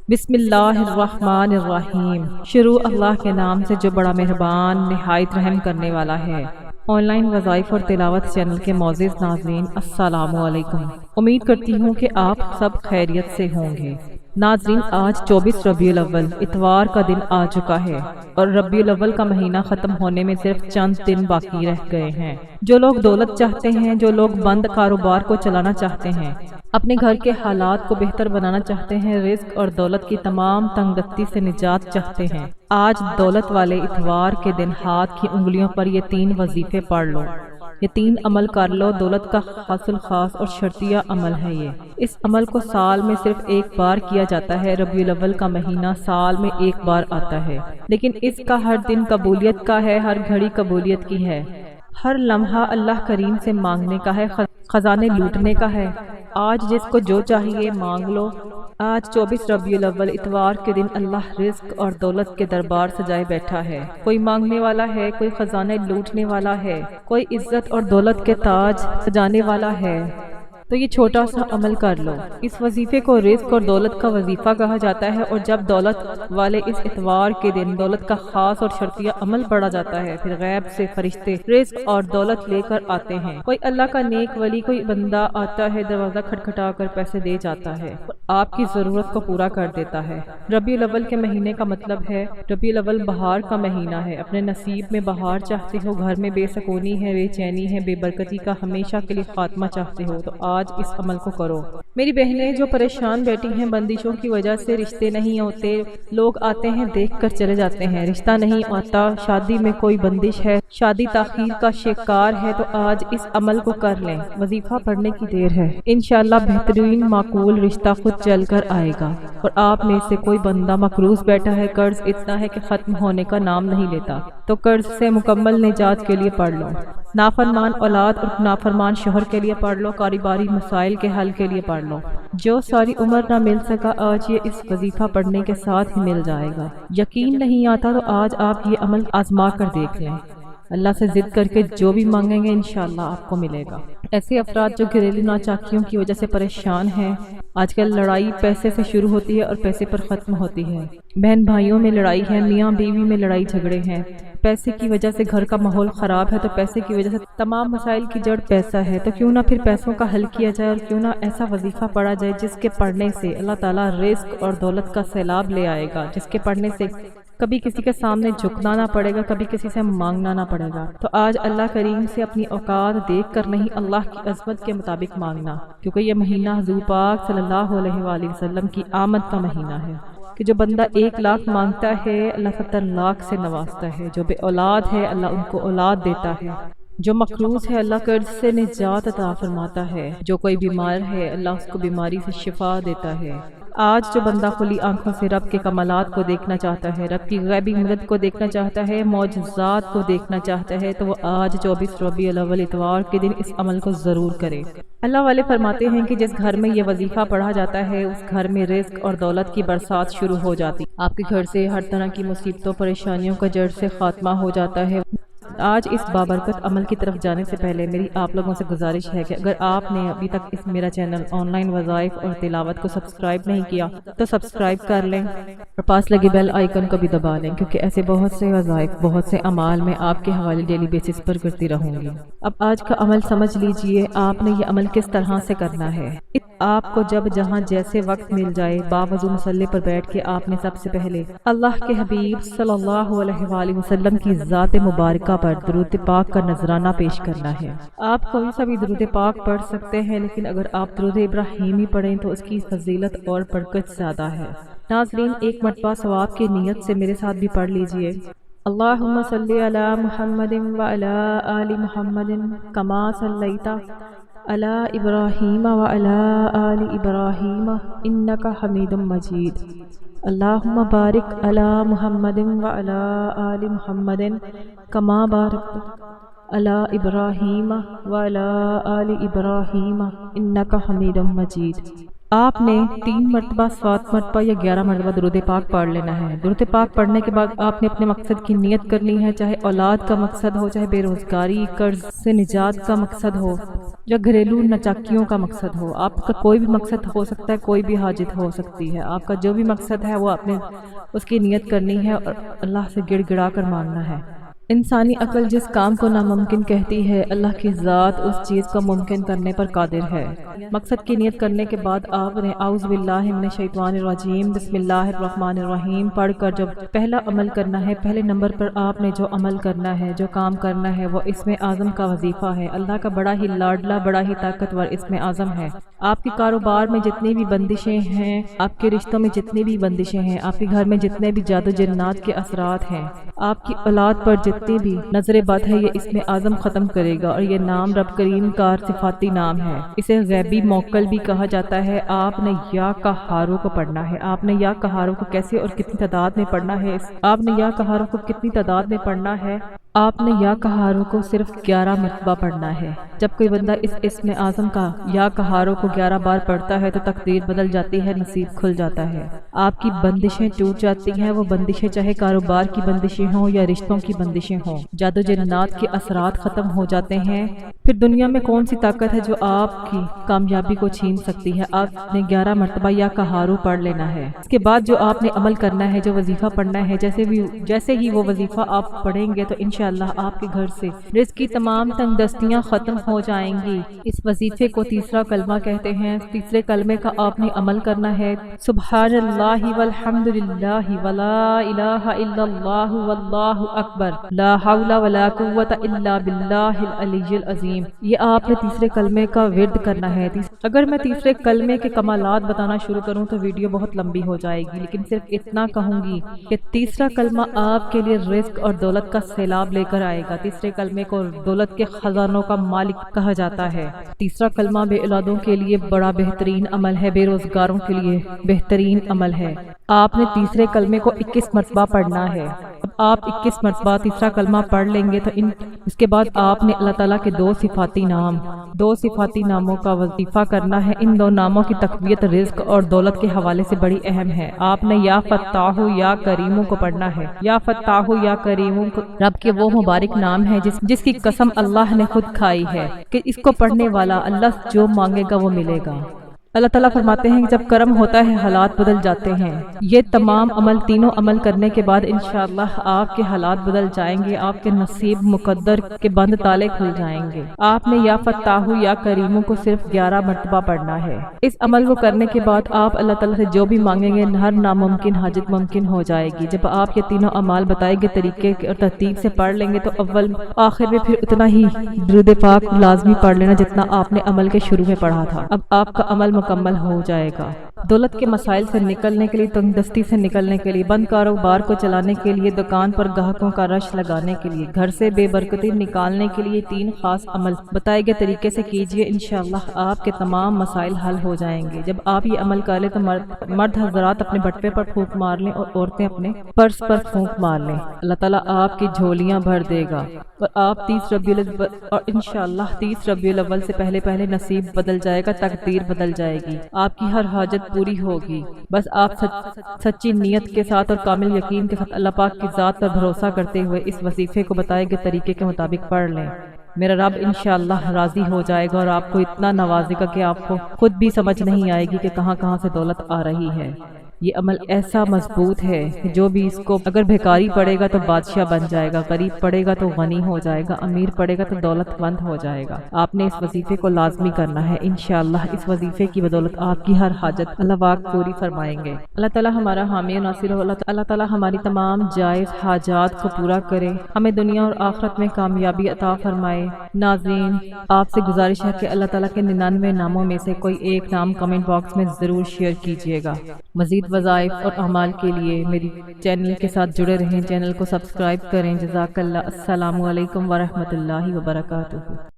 بسم اللہ الرحمن الرحیم۔ شروع اللہ کے نام سے جو بڑا مہربان نہایت رحم کرنے والا ہے۔ آن لائن وظائف اور تلاوت چینل کے معزز ناظرین، السلام علیکم۔ امید کرتی ہوں کہ آپ سب خیریت سے ہوں گے۔ ناظرین، آج 24 ربیع الاول اتوار کا دن آ چکا ہے اور ربیع الاول کا مہینہ ختم ہونے میں صرف چند دن باقی رہ گئے ہیں۔ جو لوگ دولت چاہتے ہیں، جو لوگ بند کاروبار کو چلانا چاہتے ہیں، اپنے گھر کے حالات کو بہتر بنانا چاہتے ہیں، رزق اور دولت کی تمام تنگ دستی سے نجات چاہتے ہیں، آج دولت والے اتوار کے دن ہاتھ کی انگلیوں پر یہ 3 وظیفے پڑھ لو، یہ 3 عمل کر لو۔ دولت کا حاصل خاص اور شرطیہ عمل ہے یہ۔ اس عمل کو سال میں صرف ایک بار کیا جاتا ہے۔ ربیع الاول کا مہینہ سال میں ایک بار آتا ہے، لیکن اس کا ہر دن قبولیت کا ہے، ہر گھڑی قبولیت کی ہے، ہر لمحہ اللہ کریم سے مانگنے کا ہے، خزانے لوٹنے کا ہے۔ آج جس کو جو چاہیے مانگ لو۔ آج 24 ربیع الاول اتوار کے دن اللہ رزق اور دولت کے دربار سجائے بیٹھا ہے۔ کوئی مانگنے والا ہے، کوئی خزانے لوٹنے والا ہے، کوئی عزت اور دولت کے تاج سجانے والا ہے۔ تو یہ چھوٹا سا عمل کر لو۔ اس وظیفے کو رزق اور دولت کا وظیفہ کہا جاتا ہے، اور جب دولت والے اس اتوار کے دن دولت کا خاص اور شرطیہ عمل پڑھا جاتا ہے، پھر غیب سے فرشتے رزق اور دولت لے کر آتے ہیں۔ کوئی اللہ کا نیک ولی، کوئی بندہ آتا ہے، دروازہ کھٹکھٹا کر پیسے دے جاتا ہے اور آپ کی ضرورت کو پورا کر دیتا ہے۔ ربیع الاول کے مہینے کا مطلب ہے، ربیع الاول بہار کا مہینہ ہے۔ اپنے نصیب میں بہار چاہتے ہو، گھر میں بے سکونی ہے، بے چینی ہے، بے برکتی کا ہمیشہ کے لیے خاتمہ چاہتے ہو، تو آج اس عمل کو کرو۔ میری بہنیں جو پریشان بیٹھی ہیں، بندشوں کی وجہ سے رشتے نہیں ہوتے، لوگ آتے ہیں دیکھ کر چلے جاتے ہیں، رشتہ نہیں آتا، شادی میں کوئی بندش ہے، شادی تاخیر کا شکار ہے، تو آج اس عمل کو کر لیں۔ وظیفہ پڑھنے کی دیر ہے، انشاءاللہ بہترین معقول رشتہ خود چل کر آئے گا۔ اور آپ میں سے کوئی بندہ مقروض بیٹھا ہے، قرض اتنا ہے کہ ختم ہونے کا نام نہیں لیتا، تو قرض سے مکمل نجات کے لیے پڑھ لو۔ نافرمان اولاد اور نافرمان شوہر کے لیے پڑھ لو، کاروباری مسائل کے حل کے لیے پڑھ لو۔ جو ساری عمر نہ مل سکا، آج یہ اس وظیفہ پڑھنے کے ساتھ ہی مل جائے گا۔ یقین نہیں آتا تو آج آپ یہ عمل آزما کر دیکھ لیں۔ اللہ سے ضد کر کے جو بھی مانگیں گے انشاءاللہ آپ کو ملے گا۔ ایسے افراد جو گھریلو ناچاکیوں کی وجہ سے پریشان ہیں، آج کل لڑائی پیسے سے شروع ہوتی ہے اور پیسے پر ختم ہوتی ہے۔ بہن بھائیوں میں لڑائی ہے، میاں بیوی میں لڑائی جھگڑے ہیں، پیسے کی وجہ سے گھر کا ماحول خراب ہے، تو پیسے کی وجہ سے تمام مسائل کی جڑ پیسہ ہے، تو کیوں نہ پھر پیسوں کا حل کیا جائے، اور کیوں نہ ایسا وظیفہ پڑھا جائے جس کے پڑھنے سے اللہ تعالیٰ رزق اور دولت کا سیلاب لے آئے گا، جس کے پڑھنے سے کبھی کسی کے سامنے جھکنا نہ پڑے گا، کبھی کسی سے مانگنا نہ پڑے گا۔ تو آج اللہ کریم سے اپنی اوقات دیکھ کر نہیں، اللہ کی عظمت کے مطابق مانگنا، کیونکہ یہ مہینہ حضور پاک صلی اللہ علیہ وآلہ وسلم کی آمد کا مہینہ ہے، کہ جو بندہ 1 لاکھ مانگتا ہے، اللہ 70 لاکھ سے نوازتا ہے۔ جو بے اولاد ہے، اللہ ان کو اولاد دیتا ہے۔ جو مقروض ہے، اللہ قرض سے نجات عطا فرماتا ہے۔ جو کوئی بیمار ہے، اللہ اس کو بیماری سے شفا دیتا ہے۔ آج جو بندہ کھلی آنکھوں سے رب کے کمالات کو دیکھنا چاہتا ہے، رب کی غیبی مدد کو دیکھنا چاہتا ہے، معجزات کو دیکھنا چاہتا ہے، تو وہ آج 24 ربیع الاول اتوار کے دن اس عمل کو ضرور کرے۔ اللہ والے فرماتے ہیں کہ جس گھر میں یہ وظیفہ پڑھا جاتا ہے، اس گھر میں رزق اور دولت کی برسات شروع ہو جاتی۔ آپ کے گھر سے ہر طرح کی مصیبتوں پریشانیوں کا جڑ سے خاتمہ ہو جاتا ہے۔ آج اس بابرکت عمل کی طرف جانے سے پہلے میری آپ لوگوں سے گزارش ہے کہ اگر آپ نے ابھی تک اس میرا چینل آن لائن وظائف اور تلاوت کو سبسکرائب نہیں کیا تو سبسکرائب کر لیں، اور پاس لگے بیل آئیکن کو بھی دبا لیں، کیونکہ ایسے بہت سے وظائف، بہت سے اعمال میں آپ کے حوالے ڈیلی بیسس پر کرتی رہوں گی۔ اب آج کا عمل سمجھ لیجئے، آپ نے یہ عمل کس طرح سے کرنا ہے۔ آپ کو جب جہاں جیسے وقت مل جائے، باوضو مصلی پر بیٹھ کے آپ نے سب سے پہلے اللہ کے حبیب صلی اللہ علیہ وآلہ وسلم کی ذات مبارکہ پر درود پاک کا نذرانہ پیش کرنا ہے۔ آپ کوئی سا بھی درود پاک پڑھ سکتے ہیں، لیکن اگر آپ درود ابراہیمی پڑھیں تو اس کی فضیلت اور برکت زیادہ ہے۔ ناظرین، ایک مرتبہ ثواب کی نیت سے میرے ساتھ بھی پڑھ لیجئے۔ اللہم صلی علی محمد وعلی آل محمد کما صلیت علی ابراہیم وعلی آل ابراہیم انک حمید مجید۔ اللہم بارک علی محمد وعلی آل محمد کما بارکت علی ابراہیم وعلی آل ابراہیم انک حمید مجید۔ آپ نے 3 مرتبہ 7 مرتبہ یا 11 مرتبہ درود پاک پڑھ لینا ہے۔ درود پاک پڑھنے کے بعد آپ نے اپنے مقصد کی نیت کرنی ہے، چاہے اولاد کا مقصد ہو، چاہے بے روزگاری، قرض سے نجات کا مقصد ہو، یا گھریلو نچاکیوں کا مقصد ہو۔ آپ کا کوئی بھی مقصد ہو سکتا ہے، کوئی بھی حاجت ہو سکتی ہے۔ آپ کا جو بھی مقصد ہے وہ آپ نے اس کی نیت کرنی ہے اور اللہ سے گڑ گڑا کر مانگنا ہے۔ انسانی عقل جس کام کو ناممکن کہتی ہے، اللہ کی ذات اس چیز کو ممکن کرنے پر قادر ہے۔ مقصد کی نیت کرنے کے بعد آپ نے اعوذ باللہ من الشیطان الرجیم بسم اللہ الرحمن الرحیم پڑھ کر جو پہلا عمل کرنا ہے، پہلے نمبر پر آپ نے جو عمل کرنا ہے، جو کام کرنا ہے، وہ اسم اعظم کا وظیفہ ہے۔ اللہ کا بڑا ہی لاڈلا، بڑا ہی طاقتور اسم اعظم ہے۔ آپ کے کاروبار میں جتنی بھی بندشیں ہیں، آپ کے رشتوں میں جتنی بھی بندشیں ہیں، آپ کے گھر میں جتنے بھی جادو جنات کے اثرات ہیں، آپ کی اولاد پر جتنی بھی نظر بد ہے، یہ اسم اعظم ختم کرے گا۔ اور یہ نام رب کریم کا صفاتی نام ہے، اسے غیبی موکل بھی کہا جاتا ہے۔ آپ نے یا قہارو کو پڑھنا ہے۔ آپ نے یا قہارو کو کیسے اور کتنی تعداد میں پڑھنا ہے؟ آپ نے یا قہارو کو کتنی تعداد میں پڑھنا ہے؟ آپ نے یا قہارو کو صرف 11 مرتبہ پڑھنا ہے۔ جب کوئی بندہ اس اسم اعظم کا یا قہارو کو 11 بار پڑھتا ہے تو تقدیر بدل جاتی ہے، نصیب کھل جاتا ہے، آپ کی بندشیں ٹوٹ جاتی ہیں۔ وہ بندشیں چاہے کاروبار کی بندشیں ہوں یا رشتوں کی بندشیں ہوں، جادو جنات کے اثرات ختم ہو جاتے ہیں۔ پھر دنیا میں کون سی طاقت ہے جو آپ کی کامیابی کو چھین سکتی ہے؟ آپ نے 11 مرتبہ یا قہارو پڑھ لینا ہے۔ اس کے بعد جو آپ نے عمل کرنا ہے، جو وظیفہ پڑھنا ہے، جیسے ہی وہ وظیفہ آپ پڑھیں گے تو انشاءاللہ آپ کے گھر سے رزق کی تمام تنگ دستیاں ختم ہو جائیں گی۔ اس وظیفے کو تیسرا کلمہ کہتے ہیں۔ تیسرے کلمے کا آپ نے عمل کرنا ہے، سبحان اللہ والحمد للہ ولا الہ الا اللہ واللہ اکبر لا حول ولا قوت الا باللہ العلی العظیم۔ یہ آپ نے تیسرے کلمے کا ورد کرنا ہے۔ اگر میں تیسرے کلمے کے کمالات بتانا شروع کروں تو ویڈیو بہت لمبی ہو جائے گی، لیکن صرف اتنا کہوں گی کہ تیسرا کلمہ آپ کے لیے رزق اور دولت کا سیلاب لے کر آئے گا۔ تیسرے کلمے کو دولت کے خزانوں کا مالک کہا جاتا ہے۔ تیسرا کلمہ بے اولادوں کے لیے بڑا بہترین عمل ہے، بے روزگاروں کے لیے بہترین عمل ہے۔ آپ نے تیسرے کلمے کو 21 مرتبہ پڑھنا ہے۔ اب آپ 21 مرتبہ تیسرا کلمہ پڑھ لیں گے تو اس کے بعد آپ نے اللہ تعالیٰ کے 2 صفاتی ناموں کا وظیفہ کرنا ہے۔ ان 2 ناموں کی تقویت رزق اور دولت کے حوالے سے بڑی اہم ہے۔ آپ نے یا فتاح یا کریم کو پڑھنا ہے۔ یا فتاح یا کریم رب کے وہ مبارک نام ہے جس کی قسم اللہ نے خود کھائی ہے کہ اس کو پڑھنے والا اللہ جو مانگے گا وہ ملے گا۔ اللہ تعالیٰ فرماتے ہیں کہ جب کرم ہوتا ہے حالات بدل جاتے ہیں۔ یہ تمام عمل، تینوں عمل کرنے کے بعد انشاءاللہ آپ کے حالات بدل جائیں گے، آپ کے نصیب مقدر کے بند تالے کھل جائیں گے۔ آپ نے یا فتاح یا کریموں کو صرف 11 مرتبہ پڑھنا ہے۔ اس عمل کو کرنے کے بعد آپ اللہ تعالیٰ سے جو بھی مانگیں گے، ہر ناممکن حاجت ممکن ہو جائے گی۔ جب آپ یہ تینوں اعمال بتائے گئے طریقے اور ترتیب سے پڑھ لیں گے تو اول آخر میں پھر اتنا ہی درود پاک لازمی پڑھ لینا جتنا آپ نے عمل کے شروع میں پڑھا تھا۔ اب آپ کا عمل مکمل ہو جائے گا۔ دولت کے مسائل سے نکلنے کے لیے، تنگ دستی سے نکلنے کے لیے، بند کاروبار کو چلانے کے لیے، دکان پر گاہکوں کا رش لگانے کے لیے، گھر سے بے برکتی نکالنے کے لیے 3 خاص عمل بتائے گئے طریقے سے کیجئے، انشاءاللہ آپ کے تمام مسائل حل ہو جائیں گے۔ جب آپ یہ عمل کر لیں تو مرد حضرات اپنے بٹوے پر پھونک مار لیں اور عورتیں اپنے پرس پر پھونک مار لیں۔ اللہ تعالیٰ آپ کی جھولیاں بھر دے گا اور آپ 30 ربیع الاول اور انشاءاللہ 30 ربیع الاول سے پہلے نصیب بدل جائے گا، تقدیر بدل جائے گی، آپ کی ہر حاجت پوری ہوگی۔ بس آپ سچی نیت کے ساتھ اور کامل یقین کے ساتھ اللہ پاک کی ذات پر بھروسہ کرتے ہوئے اس وظیفے کو بتائے گئے طریقے کے مطابق پڑھ لیں۔ میرا رب انشاءاللہ راضی ہو جائے گا اور آپ کو اتنا نوازے گا کہ آپ کو خود بھی سمجھ نہیں آئے گی کہ کہاں کہاں سے دولت آ رہی ہے۔ یہ عمل ایسا مضبوط ہے کہ جو بھی اس کو اگر بھیکاری پڑے گا تو بادشاہ بن جائے گا، غریب پڑے گا تو غنی ہو جائے گا، امیر پڑے گا تو دولت مند ہو جائے گا۔ آپ نے اس وظیفے کو لازمی کرنا ہے، انشاءاللہ اس وظیفے کی بدولت آپ کی ہر حاجت اللہ پاک پوری فرمائیں گے۔ اللہ تعالیٰ ہمارا حامی و ناصر ہو۔ اللہ تعالیٰ ہماری تمام جائز حاجات کو پورا کرے، ہمیں دنیا اور آخرت میں کامیابی عطا فرمائے۔ ناظرین، آپ سے گزارش ہے کہ اللہ تعالیٰ کے 99 ناموں میں سے کوئی ایک نام کمنٹ باکس میں ضرور شیئر کیجیے گا۔ مزید وظائف اور اعمال کے لیے میری چینل کے ساتھ جڑے رہیں، چینل کو سبسکرائب کریں۔ جزاک اللہ۔ السلام علیکم ورحمۃ اللہ وبرکاتہ۔